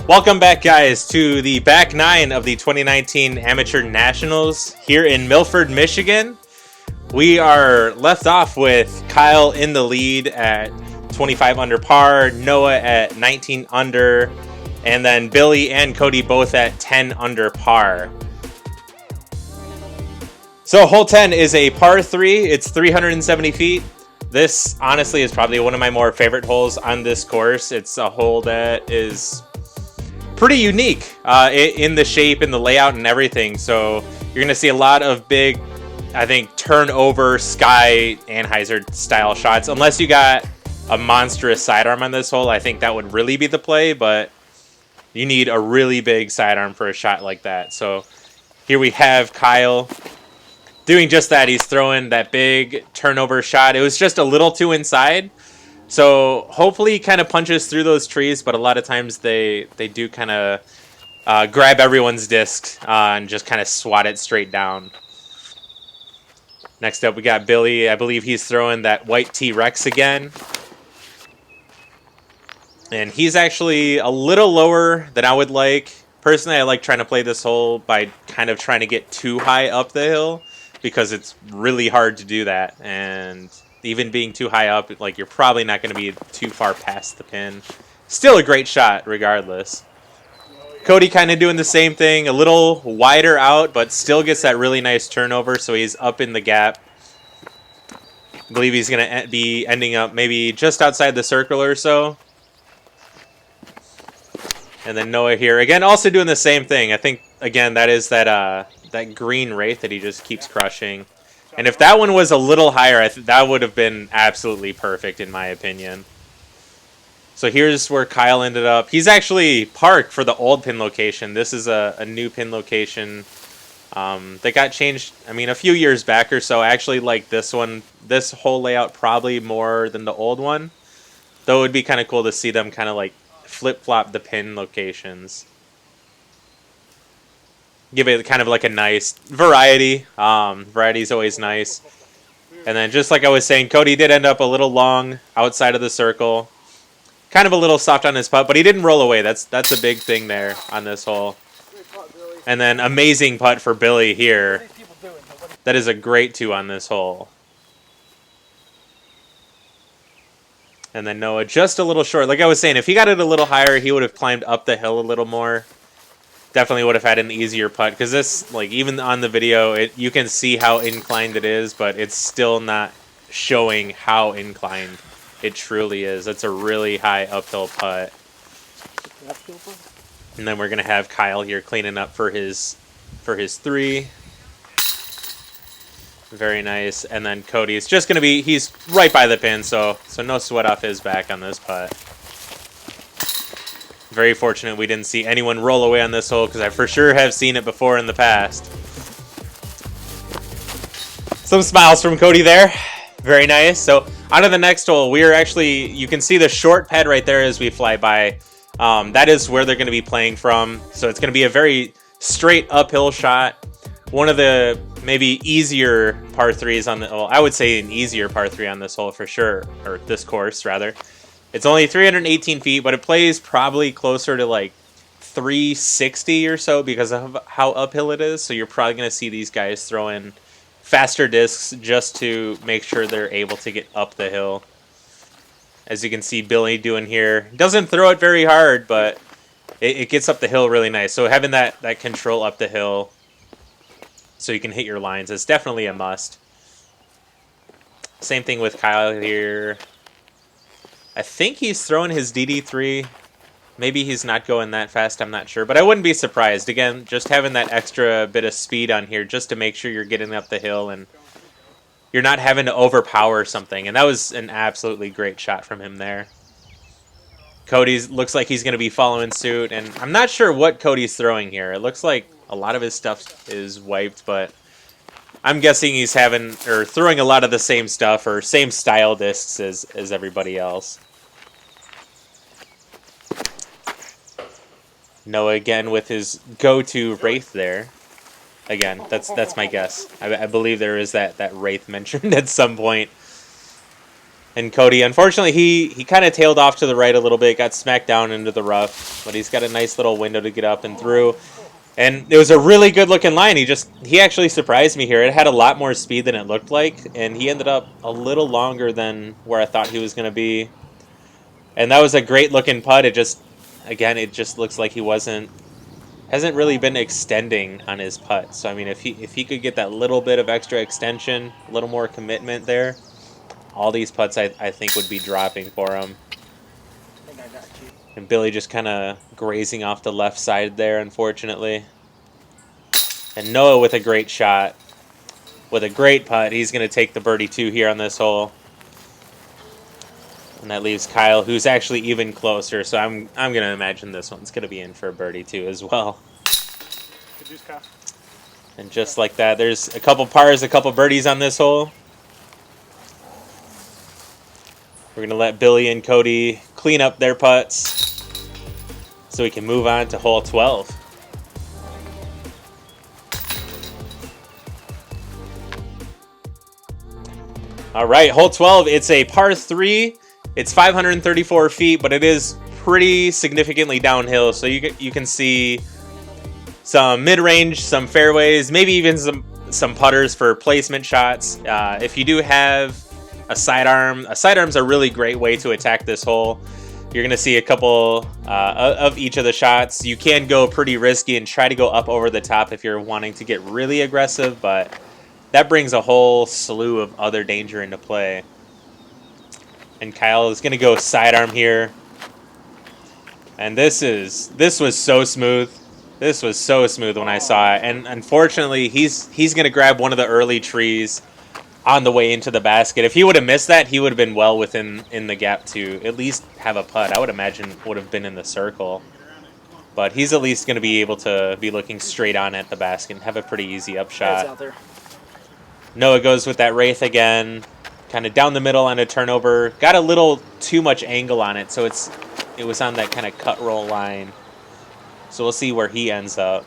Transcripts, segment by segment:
Welcome back, guys, to the back nine of the 2019 Amateur Nationals here in Milford, Michigan. We are left off with Kyle in the lead at 25 under par, Noah at 19 under, and then Billy and Cody both at 10 under par. So hole 10 is a par 3. It's 370 feet. This, honestly, is probably one of my more favorite holes on this course. It's a hole that is pretty unique in the shape and the layout and everything. So you're going to see a lot of big, I think, turnover Sky Anheuser style shots. Unless you got a monstrous sidearm on this hole, I think that would really be the play. But you need a really big sidearm for a shot like that. So here we have Kyle doing just that. He's throwing that big turnover shot. It was just a little too inside. So hopefully he kind of punches through those trees, but a lot of times they do kind of grab everyone's disc and just kind of swat it straight down. Next up, we got Billy. I believe he's throwing that white T-Rex again. And he's actually a little lower than I would like. Personally, I like trying to play this hole by kind of trying to get too high up the hill, because it's really hard to do that. And even being too high up, like, you're probably not going to be too far past the pin. Still a great shot regardless. Cody kind of doing the same thing, a little wider out, but still gets that really nice turnover, so he's up in the gap. I believe he's going to be ending up maybe just outside the circle or so. And then Noah here, again, also doing the same thing. I think, again, that is that green wraith that he just keeps crushing. And if that one was a little higher, that would have been absolutely perfect in my opinion. So here's where Kyle ended up. He's actually parked for the old pin location. This is a new pin location that got changed, I mean, a few years back or so. I actually like this one, this whole layout probably more than the old one. Though it would be kind of cool to see them kind of like flip-flop the pin locations. Give it kind of like a nice variety. Variety is always nice. And then just like I was saying, Cody did end up a little long outside of the circle. Kind of a little soft on his putt, but he didn't roll away. That's a big thing there on this hole. And then amazing putt for Billy here. That is a great 2 on this hole. And then Noah just a little short. Like I was saying, if he got it a little higher, he would have climbed up the hill a little more. Definitely would have had an easier putt, because this, like, even on the video, you can see how inclined it is, but it's still not showing how inclined it truly is. That's a really high uphill putt. And then we're gonna have Kyle here cleaning up for his 3. Very nice. And then Cody's just gonna be, he's right by the pin, so no sweat off his back on this putt. Very fortunate we didn't see anyone roll away on this hole, because I for sure have seen it before in the past. Some smiles from Cody there. Very nice. So on to the next hole. We are actually, you can see the short pad right there as we fly by. That is where they're going to be playing from. So it's going to be a very straight uphill shot. One of the maybe easier par 3s on the, well, I would say an easier par 3 on this hole for sure, or this course rather. It's only 318 feet, but it plays probably closer to like 360 or so because of how uphill it is. So you're probably going to see these guys throw in faster discs just to make sure they're able to get up the hill. As you can see Billy doing here. Doesn't throw it very hard, but it gets up the hill really nice. So having that control up the hill so you can hit your lines is definitely a must. Same thing with Kyle here. I think he's throwing his DD3. Maybe he's not going that fast, I'm not sure. But I wouldn't be surprised. Again, just having that extra bit of speed on here just to make sure you're getting up the hill and you're not having to overpower something. And that was an absolutely great shot from him there. Cody looks like he's going to be following suit. And I'm not sure what Cody's throwing here. It looks like a lot of his stuff is wiped, but I'm guessing he's throwing a lot of the same stuff or same style discs as everybody else. Noah again with his go-to wraith there. Again, that's my guess. I believe there is that wraith mentioned at some point. And Cody, unfortunately, he kind of tailed off to the right a little bit, got smacked down into the rough, but he's got a nice little window to get up and through. And it was a really good looking line. He actually surprised me here. It had a lot more speed than it looked like, and he ended up a little longer than where I thought he was going to be. And that was a great looking putt. It just looks like he hasn't really been extending on his putt. So I mean, if he could get that little bit of extra extension, a little more commitment there, all these putts I think would be dropping for him. And Billy just kind of grazing off the left side there, unfortunately. And Noah with a great shot, with a great putt. He's going to take the birdie 2 here on this hole. And that leaves Kyle, who's actually even closer. So I'm going to imagine this one's going to be in for a birdie 2 as well. Good juice, Kyle. And just like that, there's a couple pars, a couple birdies on this hole. We're going to let Billy and Cody clean up their putts so we can move on to hole 12. All right, hole 12, it's a par 3. It's 534 feet, but it is pretty significantly downhill. So you can see some mid-range, some fairways, maybe even some putters for placement shots. If you do have a sidearm's a really great way to attack this hole. You're going to see a couple of each of the shots. You can go pretty risky and try to go up over the top if you're wanting to get really aggressive, but that brings a whole slew of other danger into play. And Kyle is going to go sidearm here. And this was so smooth. This was so smooth when I saw it. And unfortunately, he's going to grab one of the early trees on the way into the basket. If he would have missed that, he would have been well within the gap to at least have a putt. I would imagine would have been in the circle. But he's at least going to be able to be looking straight on at the basket and have a pretty easy upshot. Out there. Noah goes with that wraith again. Kind of down the middle on a turnover. Got a little too much angle on it, so it was on that kind of cut roll line. So we'll see where he ends up.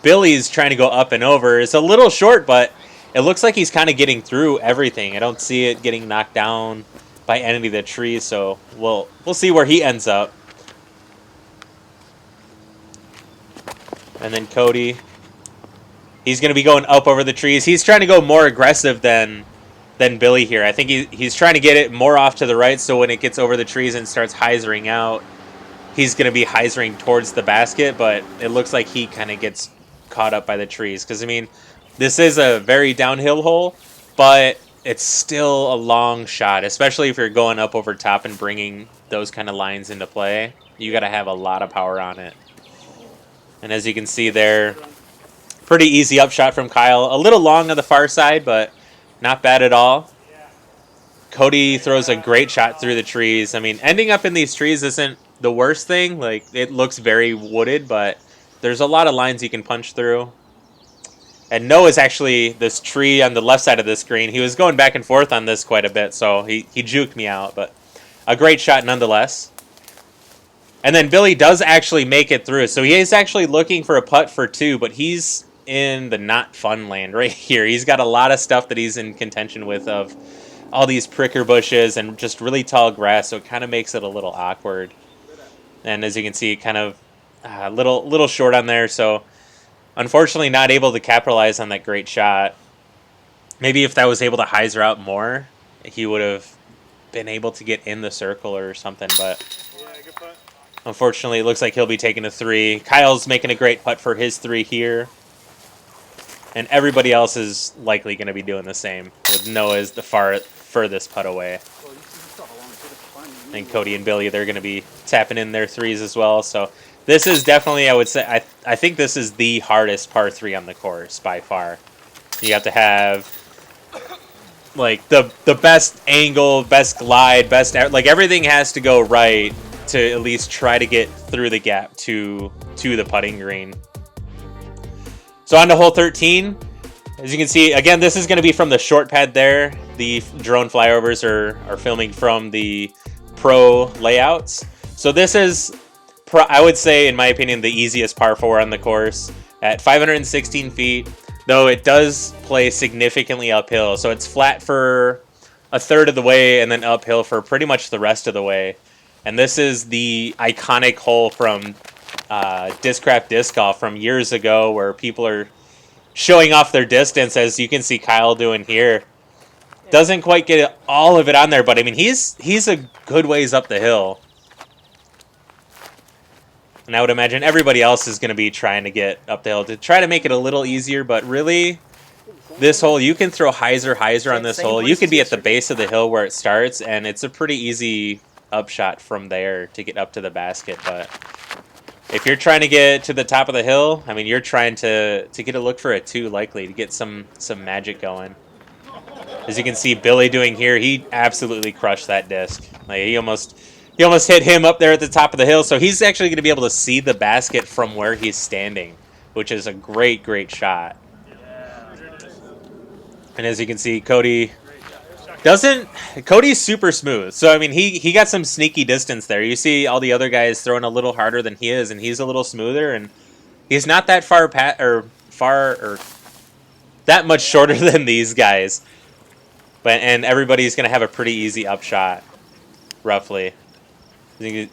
Billy's trying to go up and over. It's a little short, but it looks like he's kind of getting through everything. I don't see it getting knocked down by any of the trees, so we'll see where he ends up. And then Cody, he's going to be going up over the trees. He's trying to go more aggressive than Billy here. I think he's trying to get it more off to the right, so when it gets over the trees and starts hyzering out, he's going to be hyzering towards the basket, but it looks like he kind of gets caught up by the trees. Because, I mean, this is a very downhill hole, but it's still a long shot, especially if you're going up over top and bringing those kind of lines into play. You got to have a lot of power on it. And as you can see there, pretty easy upshot from Kyle. A little long on the far side, but not bad at all. Cody throws a great shot through the trees. I mean, ending up in these trees isn't the worst thing. Like, it looks very wooded, but there's a lot of lines you can punch through. And Noah's actually this tree on the left side of the screen. He was going back and forth on this quite a bit, so he juked me out. But a great shot nonetheless. And then Billy does actually make it through. So he is actually looking for a putt for 2, but he's in the not fun land right here. He's got a lot of stuff that he's in contention with, of all these pricker bushes and just really tall grass, so it kind of makes it a little awkward. And as you can see, kind of a little short on there, so unfortunately not able to capitalize on that great shot. Maybe if that was able to hyzer out more, he would have been able to get in the circle or something, but unfortunately it looks like he'll be taking a 3. Kyle's making a great putt for his 3 here. And everybody else is likely going to be doing the same, with Noah as the furthest putt away. And Cody and Billy, they're going to be tapping in their 3s as well. So this is definitely, I would say, I think this is the hardest par 3 on the course by far. You have to have like the best angle, best glide, like everything has to go right to at least try to get through the gap to the putting green. So on to hole 13. As you can see, again, this is going to be from the short pad there. The drone flyovers are filming from the pro layouts. So this is, I would say, in my opinion, the easiest par 4 on the course at 516 feet, though it does play significantly uphill. So it's flat for a third of the way and then uphill for pretty much the rest of the way. And this is the iconic hole from Discraft Disc Golf from years ago where people are showing off their distance, as you can see Kyle doing here. Doesn't quite get all of it on there, but I mean, he's a good ways up the hill. And I would imagine everybody else is going to be trying to get up the hill to try to make it a little easier, but really, this hole, you can throw hyzer on this hole. You could be at the base of the hill where it starts, and it's a pretty easy upshot from there to get up to the basket. But if you're trying to get to the top of the hill, I mean, you're trying to get a look for a 2 likely to get some magic going. As you can see Billy doing here, he absolutely crushed that disc. Like, he almost hit him up there at the top of the hill, so he's actually going to be able to see the basket from where he's standing, which is a great shot. And as you can see, Cody's super smooth. So, I mean, he got some sneaky distance there. You see all the other guys throwing a little harder than he is, and he's a little smoother, and he's not that far that much shorter than these guys. And everybody's going to have a pretty easy upshot, roughly.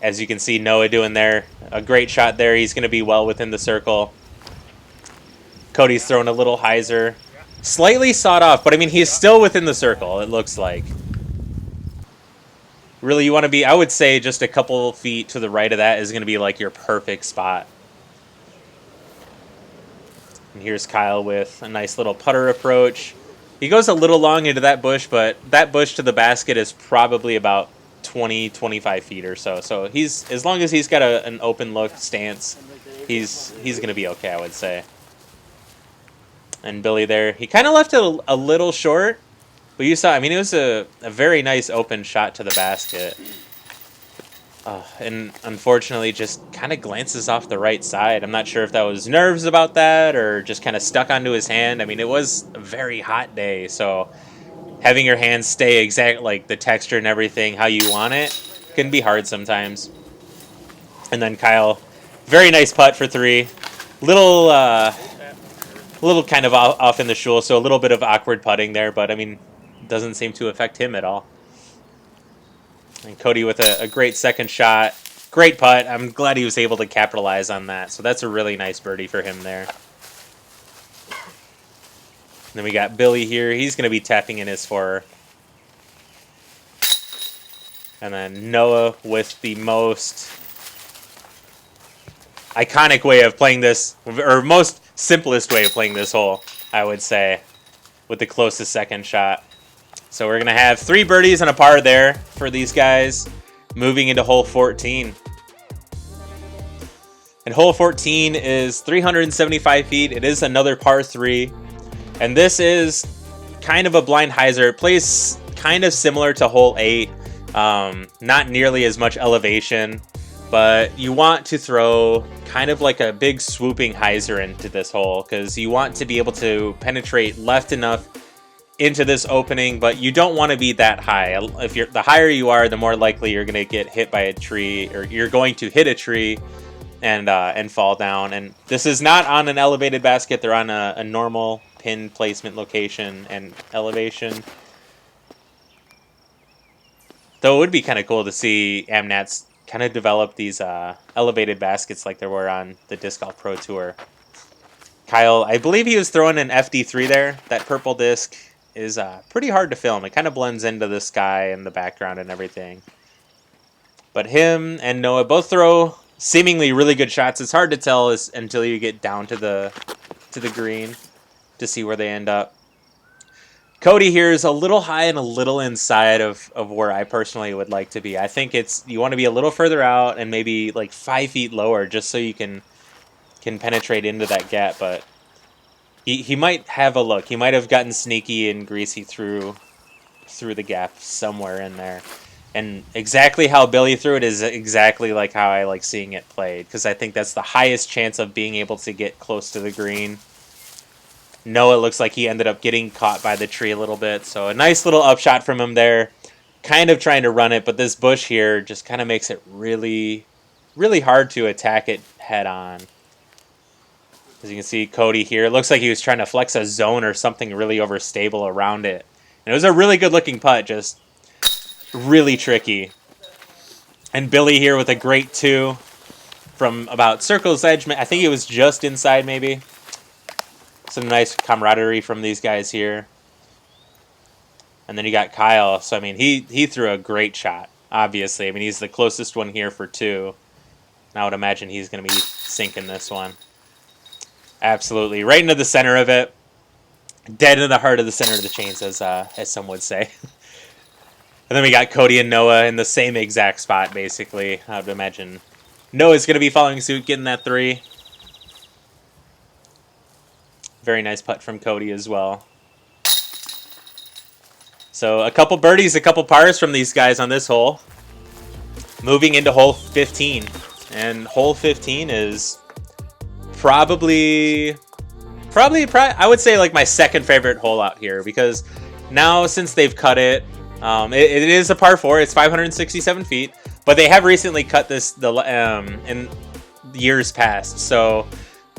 As you can see Noah doing there, a great shot there. He's going to be well within the circle. Cody's throwing a little hyzer. Slightly sawed off, but I mean, he's still within the circle, it looks like. Really, you want to be, I would say, just a couple feet to the right of that is going to be like your perfect spot. And here's Kyle with a nice little putter approach. He goes a little long into that bush, but that bush to the basket is probably about 20-25 feet or so. So he's, as long as he's got an open look stance, he's going to be okay, I would say. And Billy there, he kind of left it a little short, but you saw, I mean, it was a very nice open shot to the basket. And unfortunately just kind of glances off the right side. I'm not sure if that was nerves about that or just kind of stuck onto his hand. I mean, it was a very hot day, so having your hand stay exact, like the texture and everything how you want it, can be hard sometimes. And then Kyle, very nice putt for 3. Little kind of off in the shul, so a little bit of awkward putting there, but I mean, doesn't seem to affect him at all. And Cody with a great second shot. Great putt. I'm glad he was able to capitalize on that. So that's a really nice birdie for him there. And then we got Billy here. He's going to be tapping in his 4. And then Noah with the most iconic way of playing this, or most simplest way of playing this hole, I would say, with the closest second shot. So we're going to have 3 birdies and a par there for these guys, moving into hole 14. And hole 14 is 375 feet. It is another par 3. And this is kind of a blind hyzer. It plays kind of similar to hole 8. Not nearly as much elevation, but you want to throw kind of like a big swooping hyzer into this hole because you want to be able to penetrate left enough into this opening, but you don't want to be that high. If the higher you are, the more likely you're going to get hit by a tree, or you're going to hit a tree and fall down. And this is not on an elevated basket. They're on a normal pin placement location and elevation. Though it would be kind of cool to see Amnats kind of develop these elevated baskets like there were on the Disc Golf Pro Tour. Kyle, I believe he was throwing an FD3 there. That purple disc is pretty hard to film. It kind of blends into the sky and the background and everything. But him and Noah both throw seemingly really good shots. It's hard to tell until you get down to the green to see where they end up. Cody here is a little high and a little inside of where I personally would like to be. I think you want to be a little further out and maybe like 5 feet lower just so you can penetrate into that gap, but he might have a look. He might have gotten sneaky and greasy through the gap somewhere in there. And exactly how Billy threw it is exactly like how I like seeing it played, because I think that's the highest chance of being able to get close to the green. Noah looks like he ended up getting caught by the tree a little bit, so a nice little upshot from him there. Kind of trying to run it, but this bush here just kind of makes it really, really hard to attack it head on. As you can see, Cody here, it looks like he was trying to flex a zone or something really overstable around it. And it was a really good looking putt, just really tricky. And Billy here with a great 2 from about circle's edge. I think it was just inside maybe. Some nice camaraderie from these guys here. And then you got Kyle. So, I mean, he threw a great shot, obviously. I mean, he's the closest one here for 2. And I would imagine he's going to be sinking this one. Absolutely. Right into the center of it. Dead in the heart of the center of the chains, as some would say. And then we got Cody and Noah in the same exact spot, basically. I would imagine Noah's going to be following suit, getting that 3. Very nice putt from Cody as well. So a couple birdies, a couple pars from these guys on this hole. Moving into hole 15. And hole 15 is probably I would say like my second favorite hole out here, because now since they've cut it, it is a par 4. It's 567 feet, but they have recently cut this in years past. So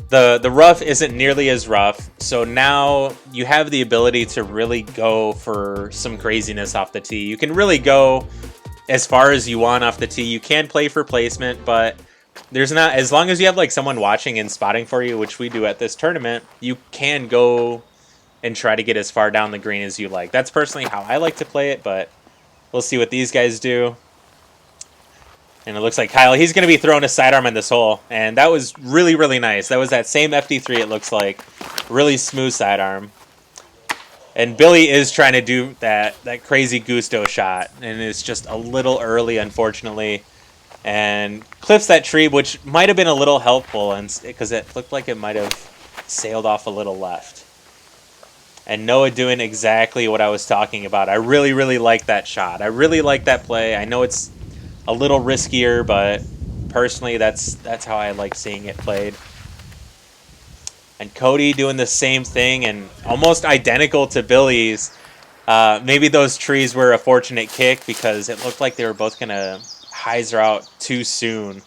the rough isn't nearly as rough. So now you have the ability to really go for some craziness off the tee. You can really go as far as you want off the tee. You can play for placement, but there's not, as long as you have like someone watching and spotting for you, which we do at this tournament, you can go and try to get as far down the green as you like. That's personally how I like to play it, but we'll see what these guys do. And it looks like Kyle, he's going to be throwing a sidearm in this hole, and that was really, really nice. That was that same FD3, it looks like. Really smooth sidearm. And Billy is trying to do that crazy gusto shot, and it's just a little early, unfortunately. And clips that tree, which might have been a little helpful, and because it looked like it might have sailed off a little left. And Noah doing exactly what I was talking about. I really, really like that shot. I really like that play. I know it's a little riskier, but personally, that's how I like seeing it played. And Cody doing the same thing, and almost identical to Billy's. Maybe those trees were a fortunate kick, because it looked like they were both going to hyzer out too soon,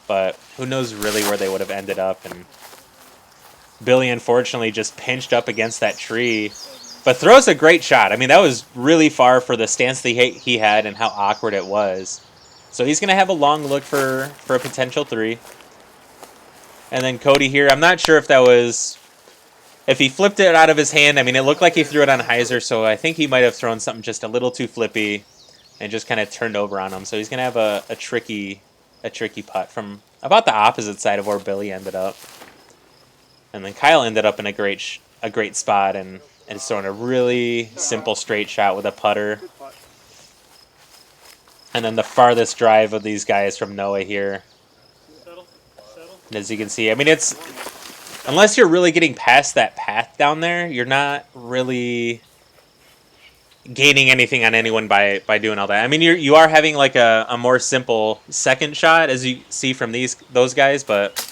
but who knows really where they would have ended up. And Billy unfortunately just pinched up against that tree, but throws a great shot. I mean, that was really far for the stance that he had and how awkward it was. So he's going to have a long look for a potential 3. And then Cody here, I'm not sure if that was, if he flipped it out of his hand. I mean, it looked like he threw it on hyzer, so I think he might have thrown something just a little too flippy and just kind of turned over on him. So he's going to have a tricky putt from about the opposite side of where Billy ended up. And then Kyle ended up in a great spot and is throwing a really simple straight shot with a putter. And then the farthest drive of these guys from Noah here. And as you can see, I mean, it's, unless you're really getting past that path down there, you're not really gaining anything on anyone by doing all that. I mean, you are having like a more simple second shot, as you see from those guys, but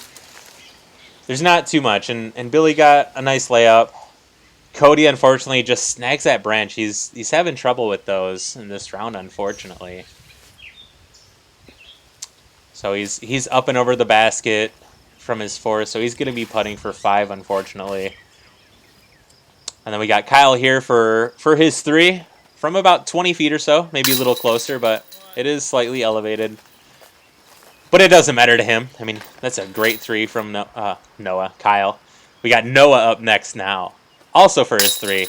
there's not too much. And Billy got a nice layup. Cody unfortunately just snags that branch. He's having trouble with those in this round, unfortunately. So he's up and over the basket from his 4, so he's going to be putting for 5, unfortunately. And then we got Kyle here for his 3 from about 20 feet or so, maybe a little closer, but it is slightly elevated. But it doesn't matter to him. I mean, that's a great 3 from Kyle. We got Noah up next now, also for his 3,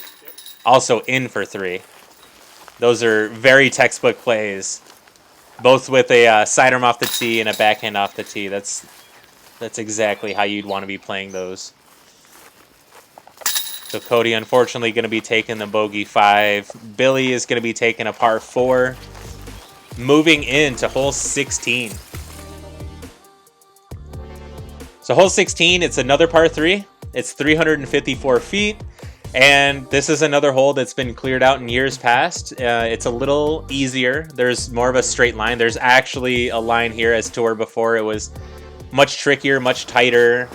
also in for 3. Those are very textbook plays, both with a sidearm off the tee and a backhand off the tee. That's exactly how you'd want to be playing those. So Cody, unfortunately, going to be taking the bogey 5. Billy is going to be taking a par 4. Moving into hole 16. So hole 16, it's another par 3. It's 354 feet. And this is another hole that's been cleared out in years past. It's a little easier. There's more of a straight line. There's actually a line here, as to where before it was much trickier, much tighter.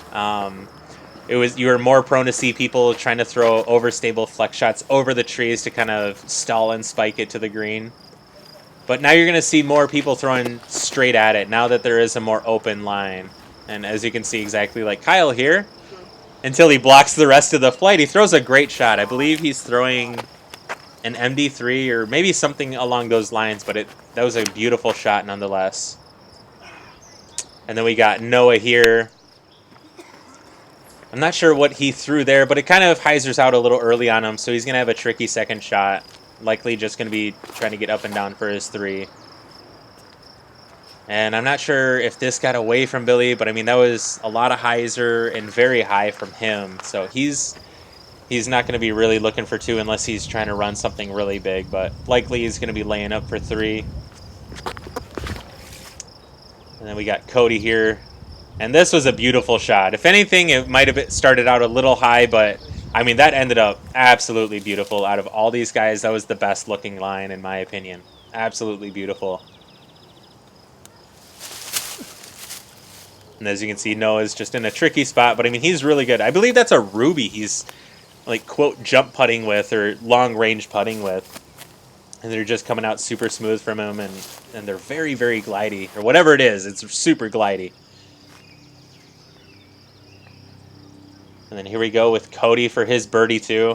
You were more prone to see people trying to throw overstable flex shots over the trees to kind of stall and spike it to the green. But now you're going to see more people throwing straight at it now that there is a more open line. And as you can see, exactly like Kyle here, until he blocks the rest of the flight, he throws a great shot. I believe he's throwing an MD3 or maybe something along those lines, but that was a beautiful shot nonetheless. And then we got Noah here. I'm not sure what he threw there, but it kind of hyzers out a little early on him, so he's going to have a tricky second shot. Likely just going to be trying to get up and down for his 3. And I'm not sure if this got away from Billy, but I mean, that was a lot of hyzer and very high from him. So he's not going to be really looking for 2 unless he's trying to run something really big, but likely he's going to be laying up for 3. And then we got Cody here. And this was a beautiful shot. If anything, it might have started out a little high, but I mean, that ended up absolutely beautiful. Out of all these guys, that was the best looking line in my opinion. Absolutely beautiful. And as you can see, Noah's just in a tricky spot, but I mean, he's really good. I believe that's a ruby he's like, quote, jump putting with or long range putting with. And they're just coming out super smooth from him, and they're very, very glidey. Or whatever it is, it's super glidey. And then here we go with Cody for his birdie too.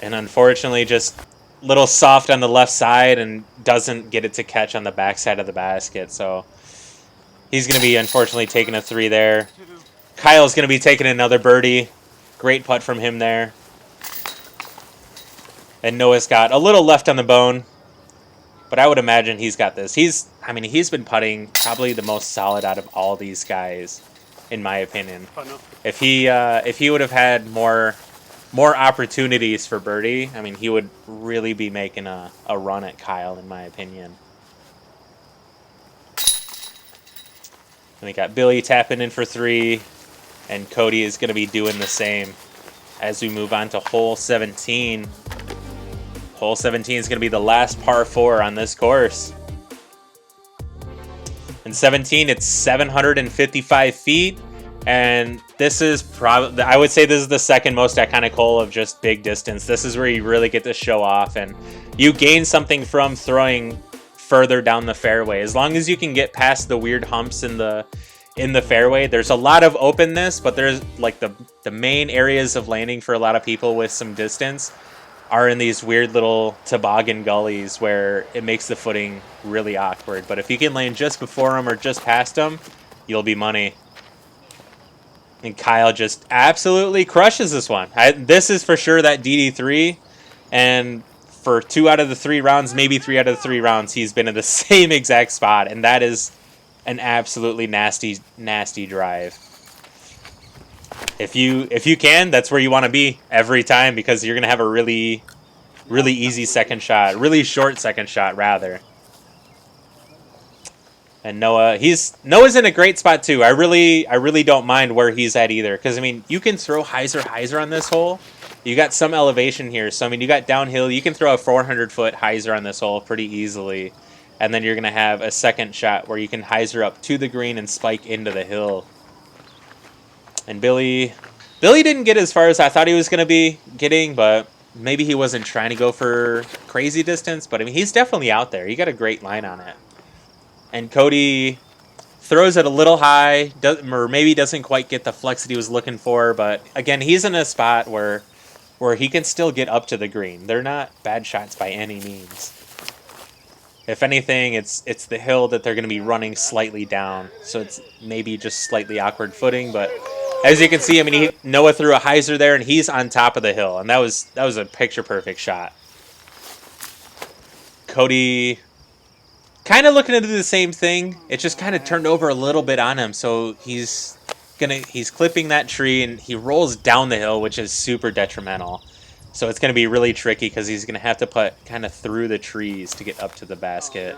And unfortunately, just a little soft on the left side and doesn't get it to catch on the backside of the basket. So he's going to be, unfortunately, taking a 3 there. Kyle's going to be taking another birdie. Great putt from him there. And Noah's got a little left on the bone. But I would imagine he's got this. He's been putting probably the most solid out of all these guys, in my opinion. Oh, no. If he would have had more opportunities for birdie, I mean, he would really be making a run at Kyle, in my opinion. And we got Billy tapping in for 3, and Cody is going to be doing the same as we move on to hole 17. Hole 17 is going to be the last par 4 on this course. In 17, it's 755 feet. And this is probably, I would say this is the second most iconic hole of just big distance. This is where you really get to show off, and you gain something from throwing further down the fairway. As long as you can get past the weird humps in the fairway, there's a lot of openness, but there's like the main areas of landing for a lot of people with some distance are in these weird little toboggan gullies where it makes the footing really awkward. But if you can land just before them or just past them, you'll be money. And Kyle just absolutely crushes this one. This is for sure that DD3. And for 2 out of the 3 rounds, maybe 3 out of the 3 rounds, he's been in the same exact spot. And that is an absolutely nasty, nasty drive. If you can, that's where you want to be every time, because you're going to have a really, really easy second shot. Really short second shot, rather. And Noah's in a great spot too. I really don't mind where he's at either, because I mean, you can throw hyzer on this hole. You got some elevation here, so I mean, you got downhill. You can throw a 400-foot hyzer on this hole pretty easily, and then you're gonna have a second shot where you can hyzer up to the green and spike into the hill. And Billy didn't get as far as I thought he was gonna be getting, but maybe he wasn't trying to go for crazy distance. But I mean, he's definitely out there. He got a great line on it. And Cody throws it a little high, or maybe doesn't quite get the flex that he was looking for. But again, he's in a spot where he can still get up to the green. They're not bad shots by any means. If anything, it's the hill that they're going to be running slightly down. So it's maybe just slightly awkward footing. But as you can see, I mean, Noah threw a hyzer there, and he's on top of the hill. And that was a picture-perfect shot. Cody kind of looking to do the same thing. It just kind of turned over a little bit on him. So he's clipping that tree, and he rolls down the hill, which is super detrimental. So it's going to be really tricky because he's going to have to put kind of through the trees to get up to the basket.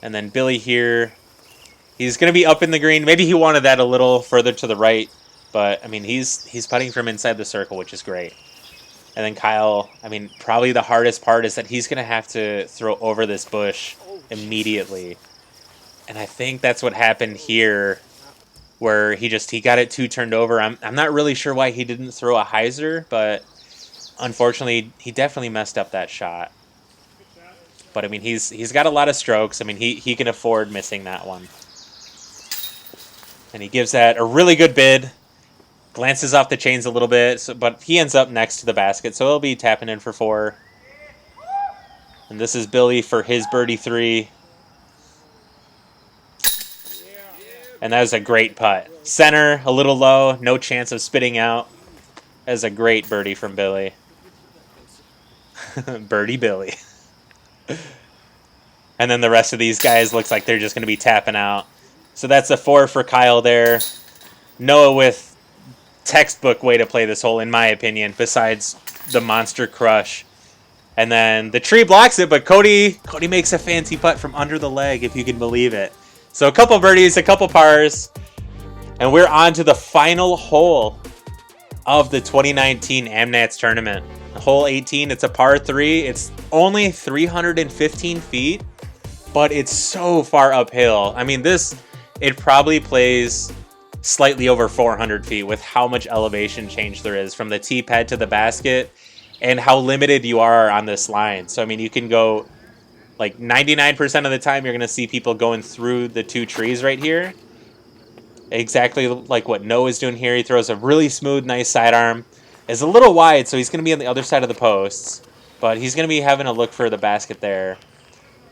And then Billy here, he's going to be up in the green. Maybe he wanted that a little further to the right, but I mean, he's putting from inside the circle, which is great. And then Kyle, I mean, probably the hardest part is that he's going to have to throw over this bush immediately. And I think that's what happened here, where he got it too turned over. I'm not really sure why he didn't throw a hyzer, but unfortunately, he definitely messed up that shot. But I mean, he's got a lot of strokes. I mean, he can afford missing that one. And he gives that a really good bid. Glances off the chains a little bit, but he ends up next to the basket, so he'll be tapping in for 4. And this is Billy for his birdie 3. And that was a great putt. Center, a little low, no chance of spitting out. That was a great birdie from Billy. Birdie Billy. And then the rest of these guys looks like they're just going to be tapping out. So that's a 4 for Kyle there. Noah with textbook way to play this hole, in my opinion, besides the monster crush. And then the tree blocks it, but Cody makes a fancy putt from under the leg, if you can believe it. So a couple birdies, a couple pars, and we're on to the final hole of the 2019 AmNats tournament. Hole 18, it's a par 3. It's only 315 feet, but it's so far uphill. I mean, it probably plays slightly over 400 feet with how much elevation change there is from the tee pad to the basket and how limited you are on this line. So, I mean, you can go like 99% of the time you're going to see people going through the 2 trees right here. Exactly like what Noah's doing here. He throws a really smooth, nice sidearm. It's a little wide, so he's going to be on the other side of the posts, but he's going to be having a look for the basket there.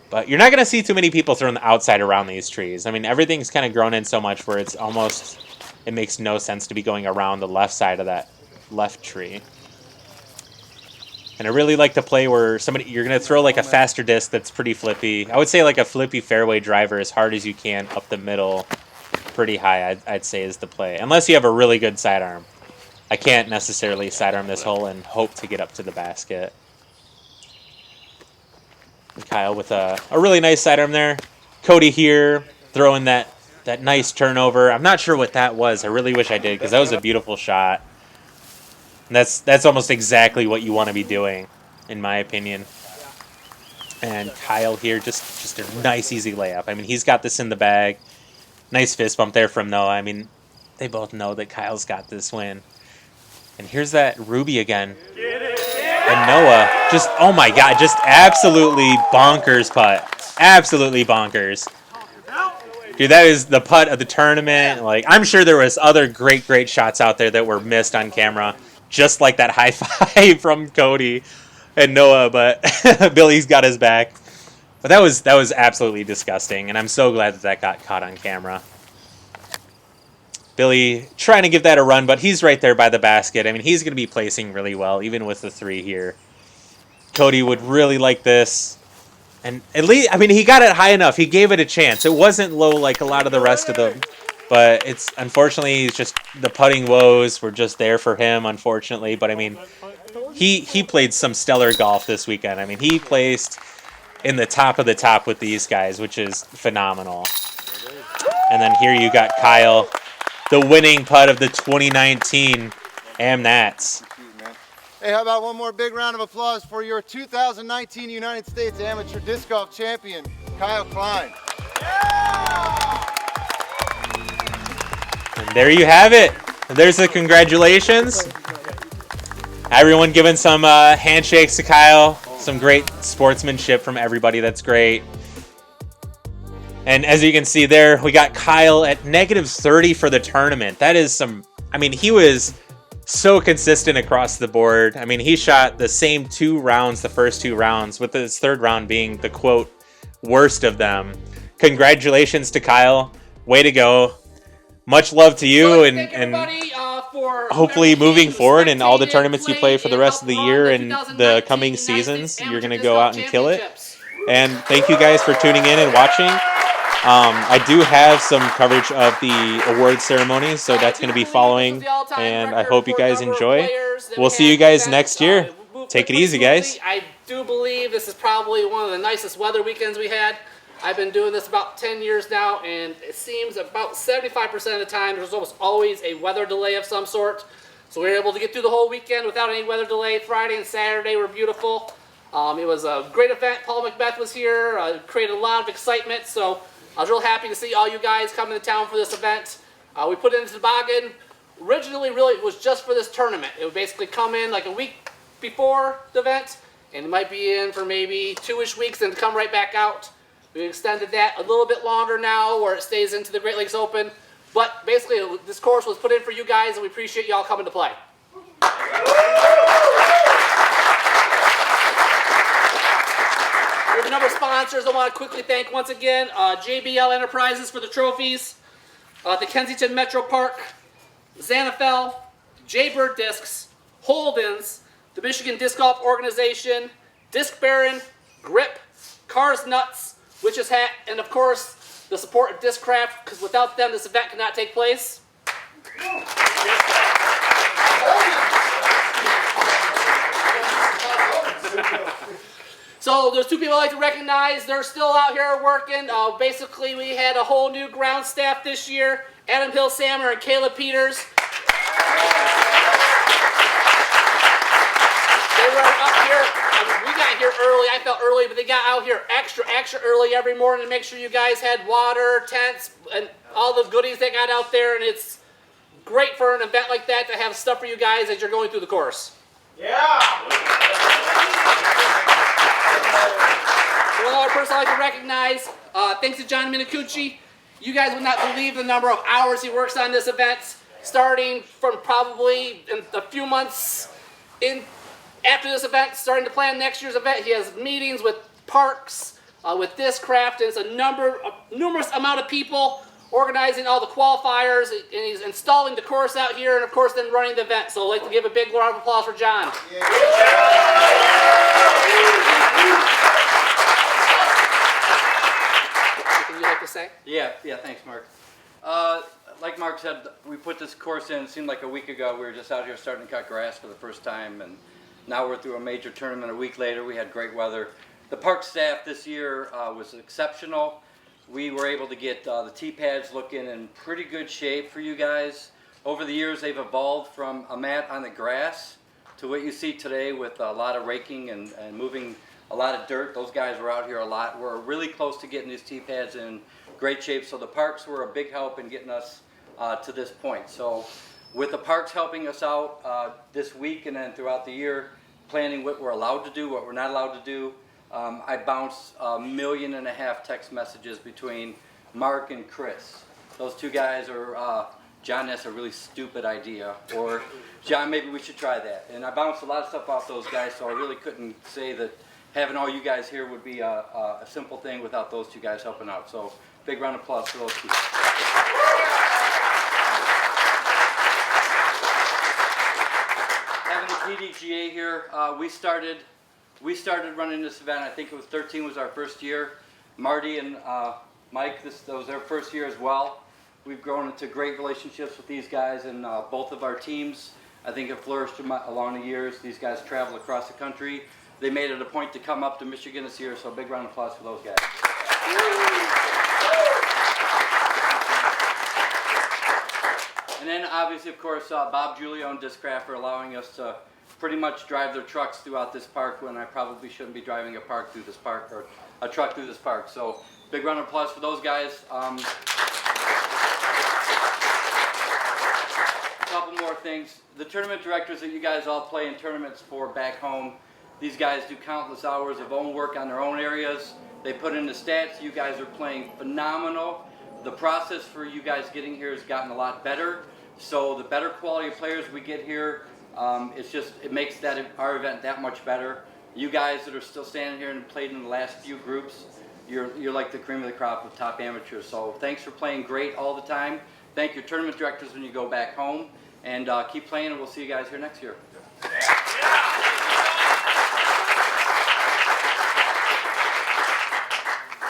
But you're not going to see too many people throwing the outside around these trees. I mean, everything's kind of grown in so much where it makes no sense to be going around the left side of that left tree. And I really like to play where you're going to throw like a faster disc that's pretty flippy. I would say like a flippy fairway driver as hard as you can up the middle, pretty high, I'd say is the play. Unless you have a really good sidearm. I can't necessarily sidearm this hole and hope to get up to the basket. And Kyle with a really nice sidearm there. Cody here throwing that nice turnover. I'm not sure what that was. I really wish I did because that was a beautiful shot. And that's almost exactly what you want to be doing, in my opinion. And Kyle here, just a nice, easy layup. I mean, he's got this in the bag. Nice fist bump there from Noah. I mean, they both know that Kyle's got this win. And here's that Ruby again. And Noah, oh my God, just absolutely bonkers putt. Absolutely bonkers. Dude, that is the putt of the tournament. Like, I'm sure there was other great shots out there that were missed on camera. Just like that high five from Cody and Noah, but Billy's got his back. But that was absolutely disgusting, and I'm so glad that got caught on camera. Billy trying to give that a run, but he's right there by the basket. I mean, he's going to be placing really well, even with the 3 here. Cody would really like this. And at least, I mean, he got it high enough. He gave it a chance. It wasn't low like a lot of the rest of them. But it's unfortunately, it's just the putting woes were just there for him, unfortunately. But I mean, he played some stellar golf this weekend. I mean, he placed in the top of the top with these guys, which is phenomenal. And then here you got Kyle, the winning putt of the 2019 AmNats. Hey, how about one more big round of applause for your 2019 United States Amateur Disc Golf Champion, Kyle Klein. And there you have it. There's the congratulations. Everyone giving some handshakes to Kyle. Some great sportsmanship from everybody. That's great. And as you can see there, we got Kyle at -30 for the tournament. That is I mean, he was so consistent across the board. I mean, he shot the same 2 rounds, the first 2 rounds, with his 3rd round being the, quote, worst of them. Congratulations to Kyle. Way to go. Much love to you, and hopefully moving forward in all the tournaments you play for the rest of the year and the coming seasons, you're going to go out and kill it. And thank you guys for tuning in and watching. I do have some coverage of the award ceremony, so that's going to be following, and I hope you guys enjoy. We'll see you guys next year. Take it easy, guys. I do believe this is probably one of the nicest weather weekends we had. I've been doing this about 10 years now, and it seems about 75% of the time there's almost always a weather delay of some sort. So we were able to get through the whole weekend without any weather delay. Friday and Saturday were beautiful. It was a great event. Paul Macbeth was here, created a lot of excitement. So I was real happy to see all you guys come into town for this event. We put in the Toboggan. Originally, really, it was just for this tournament. It would basically come in like a week before the event, and it might be in for maybe 2-ish weeks and come right back out. We extended that a little bit longer now, where it stays into the Great Lakes Open. But basically, this course was put in for you guys, and we appreciate y'all coming to play. We have a number of sponsors I want to quickly thank once again. JBL Enterprises for the trophies, the Kensington Metro Park, Xanafel, Jaybird Discs, Holden's, the Michigan Disc Golf Organization, Disc Baron, Grip, Cars Nuts, Witch's Hat, and of course, the support of Discraft, because without them, this event could not take place. So there's two people I'd like to recognize. They're still out here working. Basically, we had a whole new ground staff this year. Adam Hill-Sammer and Caleb Peters. They were up here. We got here early. I felt early, but they got out here extra early every morning to make sure you guys had water, tents, and all the goodies they got out there. And it's great for an event like that to have stuff for you guys as you're going through the course. Yeah! One other person I'd like to recognize, thanks to John Minicucci. You guys would not believe the number of hours he works on this event, starting from probably in a few months after this event, starting to plan next year's event. He has meetings with parks, with Discraft, and it's a numerous amount of people organizing all the qualifiers, and he's installing the course out here, and of course then running the event. So I'd like to give a big round of applause for John. Anything you'd like to say? Yeah, thanks, Mark. Like Mark said, we put this course in, it seemed like a week ago. We were just out here starting to cut grass for the first time, and now we're through a major tournament. A week later, we had great weather. The park staff this year was exceptional. We were able to get the tee pads looking in pretty good shape for you guys. Over the years, they've evolved from a mat on the grass to what you see today with a lot of raking and moving a lot of dirt. Those guys were out here a lot. We're really close to getting these tee pads in great shape. So the parks were a big help in getting us to this point. So with the parks helping us out this week and then throughout the year, planning what we're allowed to do, what we're not allowed to do, I bounced 1.5 million text messages between Mark and Chris. Those two guys are, John, that's a really stupid idea, or John, maybe we should try that. And I bounced a lot of stuff off those guys, so I really couldn't say that having all you guys here would be a simple thing without those two guys helping out. So big round of applause for those two. Having the PDGA here, we started running this event. I think it was 13 was our first year. Marty and Mike, that was their first year as well. We've grown into great relationships with these guys, and both of our teams, I think, have flourished along the years. These guys travel across the country. They made it a point to come up to Michigan this year, so big round of applause for those guys. And then, obviously, of course, Bob Giulio and Discraft for allowing us to pretty much drive their trucks throughout this park when I probably shouldn't be driving a truck through this park. So big round of applause for those guys. A couple more things. The tournament directors that you guys all play in tournaments for back home, these guys do countless hours of own work on their own areas. They put in the stats. You guys are playing phenomenal. The process for you guys getting here has gotten a lot better. So the better quality of players we get here, it makes our event that much better. You guys that are still standing here and played in the last few groups, you're like the cream of the crop of top amateurs. So thanks for playing great all the time. Thank your tournament directors when you go back home, and keep playing, and we'll see you guys here next year.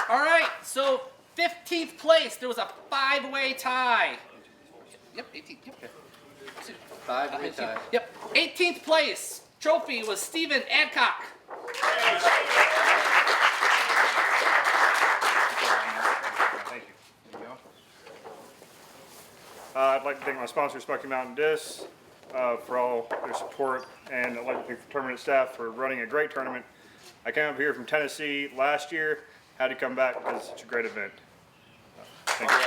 All right, so 15th place, there was a 5-way tie. Yep, 18th. Yep. 5-way tie. Yep. 18th place trophy was Stephen Adcock. Thank you. I'd like to thank my sponsor, Smoky Mountain Discs, for all their support, and I'd like to thank the tournament staff for running a great tournament. I came up here from Tennessee last year, had to come back because it's such a great event. Thank you.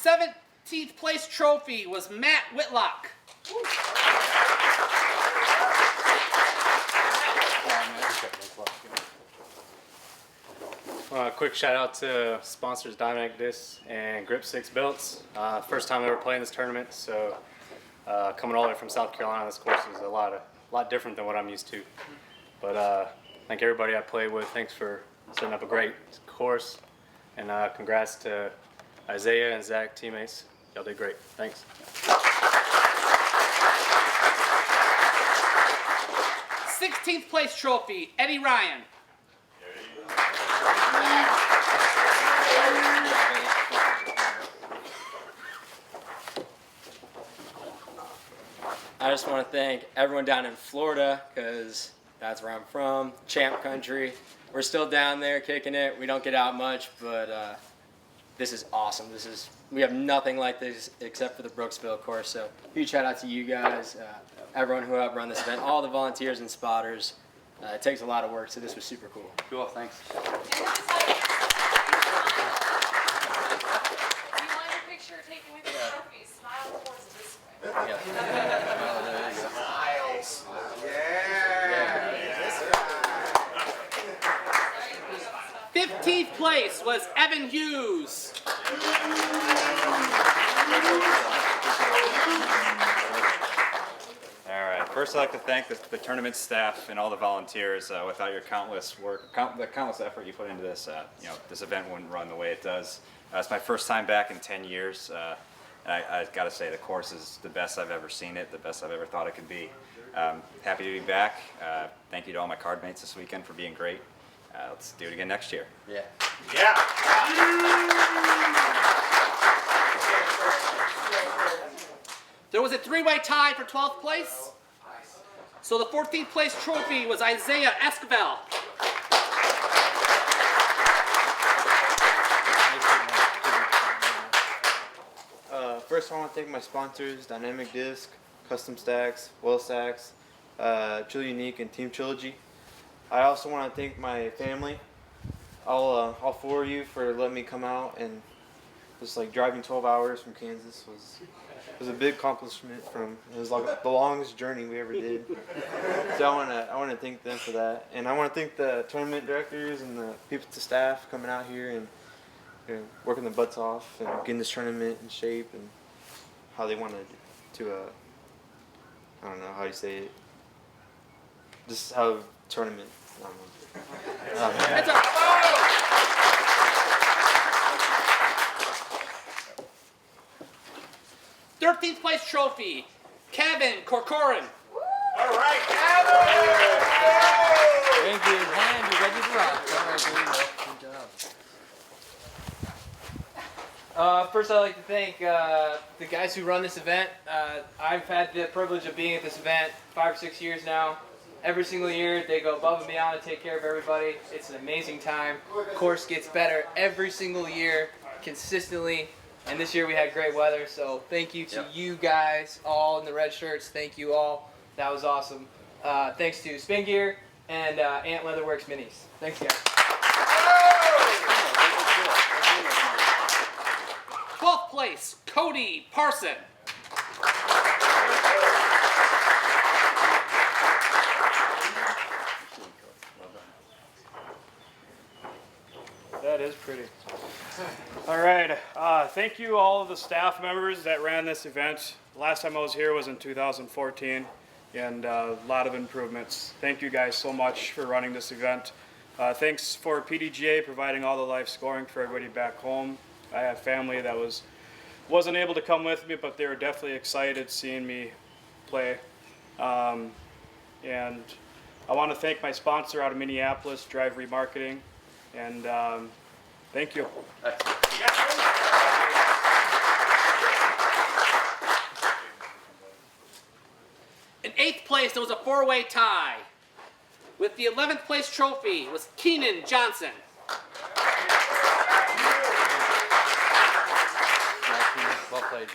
17th place trophy was Matt Whitlock. Quick shout out to sponsors Dynamic Disc and Grip 6 belts. First time ever playing this tournament, so coming all the way from South Carolina, this course is a lot different than what I'm used to. But thank everybody I played with. Thanks for setting up a great course, and congrats to Isaiah and Zach teammates. Y'all did great. Thanks. 16th place trophy, Eddie Ryan. I just want to thank everyone down in Florida, because that's where I'm from, champ country. We're still down there kicking it. We don't get out much, but this is awesome. We have nothing like this except for the Brooksville course. So huge shout out to you guys, everyone who helped run this event, all the volunteers and spotters. It takes a lot of work, so this was super cool. Cool, thanks. Do you want your picture taken with your trophy? Smile towards this way. Yeah. Well, there you go. Smiles. Yeah. 15th place was Evan Hughes. All right. First, I'd like to thank the tournament staff and all the volunteers. Without your countless effort you put into this, this event wouldn't run the way it does. It's my first time back in 10 years, and I've got to say the course is the best I've ever seen it, the best I've ever thought it could be. Happy to be back. Thank you to all my card mates this weekend for being great. Let's do it again next year. Yeah. Yeah. There was a three-way tie for 12th place. So the 14th place trophy was Isaiah Esquivel. First, I want to thank my sponsors, Dynamic Disc, Custom Stacks, Well Stacks, Chill Unique, and Team Trilogy. I also want to thank my family, all four of you, for letting me come out, and just like driving 12 hours from Kansas was a big accomplishment. It was like the longest journey we ever did. So I want to thank them for that, and I want to thank the tournament directors and the people, the staff coming out here and working their butts off and getting this tournament in shape, and how they wanted to I don't know how you say it. Just how tournament. I don't know. It's a 13th place trophy, Kevin Corcoran. All right, Kevin! Thank you. Hand, you ready to rock. All right, there you go. Good job. First, I'd like to thank the guys who run this event. I've had the privilege of being at this event 5 or 6 years now. Every single year, they go above and beyond to take care of everybody. It's an amazing time. Course gets better every single year, consistently. And this year we had great weather, so thank you to you guys, all in the red shirts. Thank you all. That was awesome. Thanks to Spin Gear and Ant Leatherworks Minis. Thanks, guys. 12th place, Cody Parsons. That is pretty. All right. Thank you all of the staff members that ran this event. Last time I was here was in 2014, and a lot of improvements. Thank you guys so much for running this event. Thanks for PDGA providing all the live scoring for everybody back home. I have family that wasn't able to come with me, but they were definitely excited seeing me play. And I want to thank my sponsor out of Minneapolis, Drive Remarketing, and thank you. In 8th place, there was a 4-way tie. With the 11th place trophy was Keenan Johnson. Well played.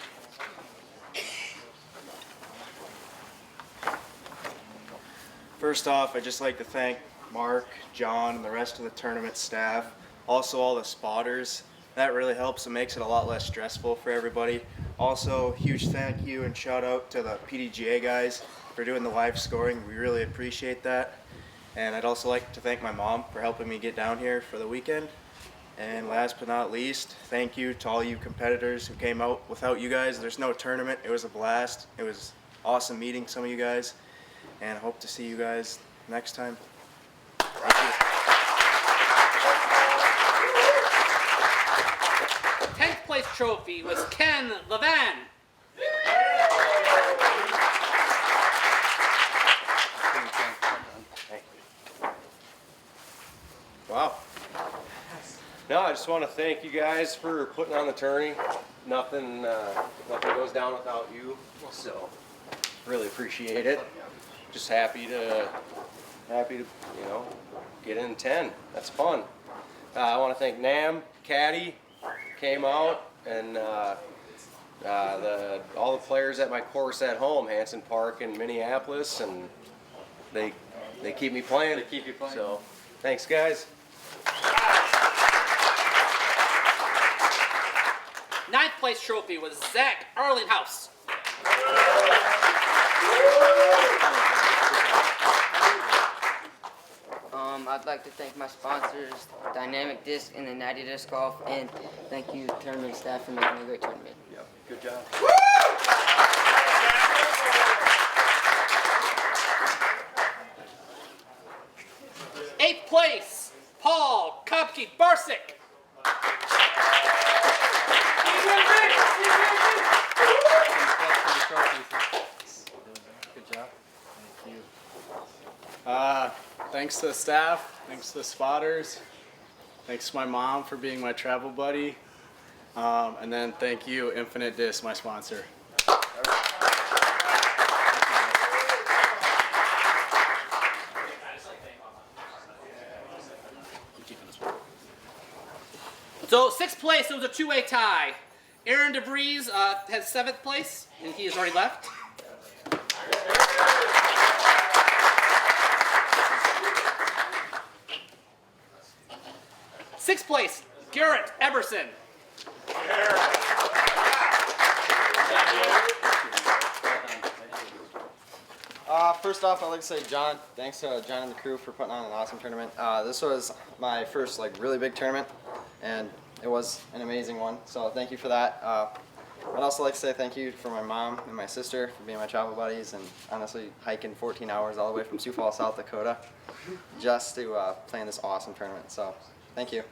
First off, I'd just like to thank Mark, John, and the rest of the tournament staff. Also, all the spotters. That really helps and makes it a lot less stressful for everybody. Also, huge thank you and shout out to the PDGA guys for doing the live scoring. We really appreciate that. And I'd also like to thank my mom for helping me get down here for the weekend. And last but not least, thank you to all you competitors who came out. Without you guys, there's no tournament. It was a blast. It was awesome meeting some of you guys, and I hope to see you guys next time. Thank you. 10th place trophy was Ken Levan. Wow. No, I just want to thank you guys for putting on the tourney. Nothing goes down without you, so really appreciate it. Just happy to get in 10. That's fun. I want to thank Nam, Caddy, came out, and all the players at my course at home, Hanson Park in Minneapolis, and they keep me playing. They keep you playing. So, thanks, guys. 9th place trophy was Zach Arlinghouse. I'd like to thank my sponsors, Dynamic Disc and the Natty Disc Golf, and thank you tournament staff for making a great tournament. Yep, good job. 8th place, Paul Kopke Barsick. Good job. Thank you. Thanks to the staff, thanks to the spotters, thanks to my mom for being my travel buddy, and then thank you, Infinite Disc, my sponsor. So 6th place, it was a two-way tie. Aaron DeVries has 7th place, and he has already left. Sixth place, Garrett Eberson. First off, I'd like to say, John, thanks to John and the crew for putting on an awesome tournament. This was my first really big tournament, and it was an amazing one. So thank you for that. I'd also like to say thank you for my mom and my sister for being my travel buddies, and honestly hiking 14 hours all the way from Sioux Falls, South Dakota, just to play in this awesome tournament. So thank you.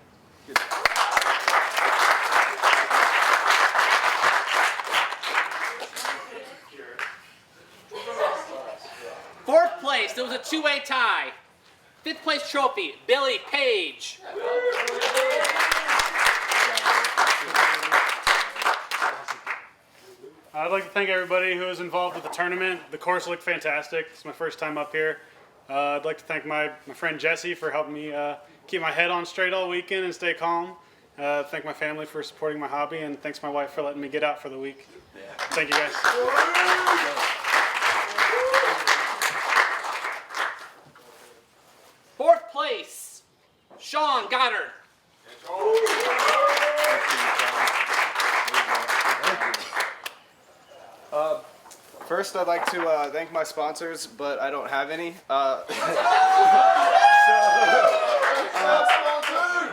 Fourth place, it was a two-way tie. 5th place trophy, Billy Page. I'd like to thank everybody who was involved with the tournament. The course looked fantastic. It's my first time up here. I'd like to thank my friend Jesse for helping me keep my head on straight all weekend and stay calm. Thank my family for supporting my hobby, and thanks my wife for letting me get out for the week. Thank you guys. Fourth place, Sean Goddard. First, I'd like to thank my sponsors, but I don't have any.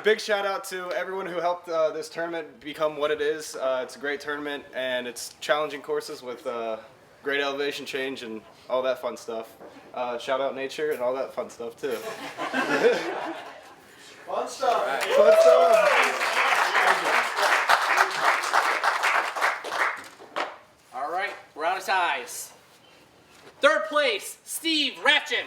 Big shout out to everyone who helped this tournament become what it is. It's a great tournament, and it's challenging courses with great elevation change and all that fun stuff. Shout out nature and all that fun stuff too. Fun stuff. Right. Fun stuff. All right, we're out of ties. Third place, Steve Ratchin.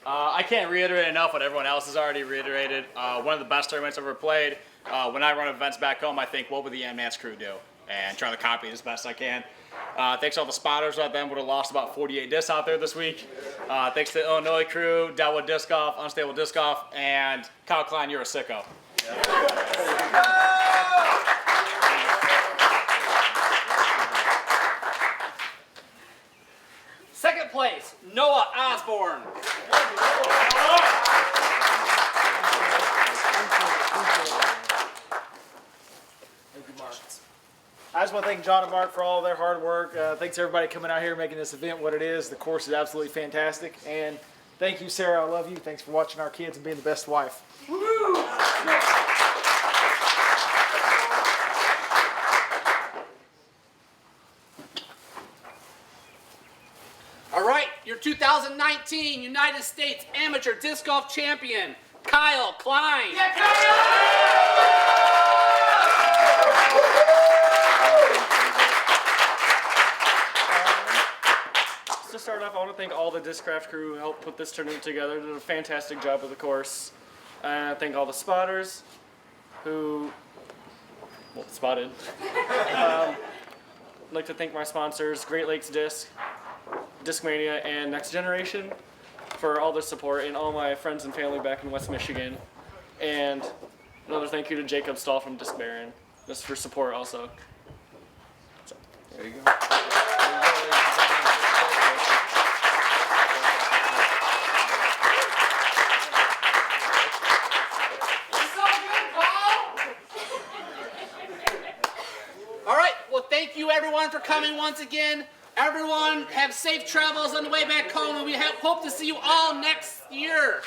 I can't reiterate enough what everyone else has already reiterated. One of the best tournaments I've ever played. When I run events back home, I think, what would the Advance crew do? And try to copy it as best I can. Thanks to all the spotters. Without them, would have lost about 48 discs out there this week. Thanks to the Illinois crew, Delwood Disc Golf, Unstable Disc Golf, and Kyle Klein, you're a sicko. Second place, Noah Osborne. I just want to thank John and Mark for all their hard work. Thanks everybody coming out here making this event what it is. The course is absolutely fantastic. And thank you, Sarah. I love you. Thanks for watching our kids and being the best wife. All right, your 2019 United States Amateur Disc Golf Champion, Kyle Klein. Yeah, To start off, I want to thank all the Discraft crew who helped put this tournament together. They did a fantastic job of the course. And I thank all the spotters who spotted. I'd like to thank my sponsors, Great Lakes Disc, Discmania, and Next Generation for all their support, and all my friends and family back in West Michigan. And another thank you to Jacob Stahl from Disc Baron, just for support also. So, there you go. All right, well, thank you everyone for coming once again. Everyone have safe travels on the way back home, and we hope to see you all next year.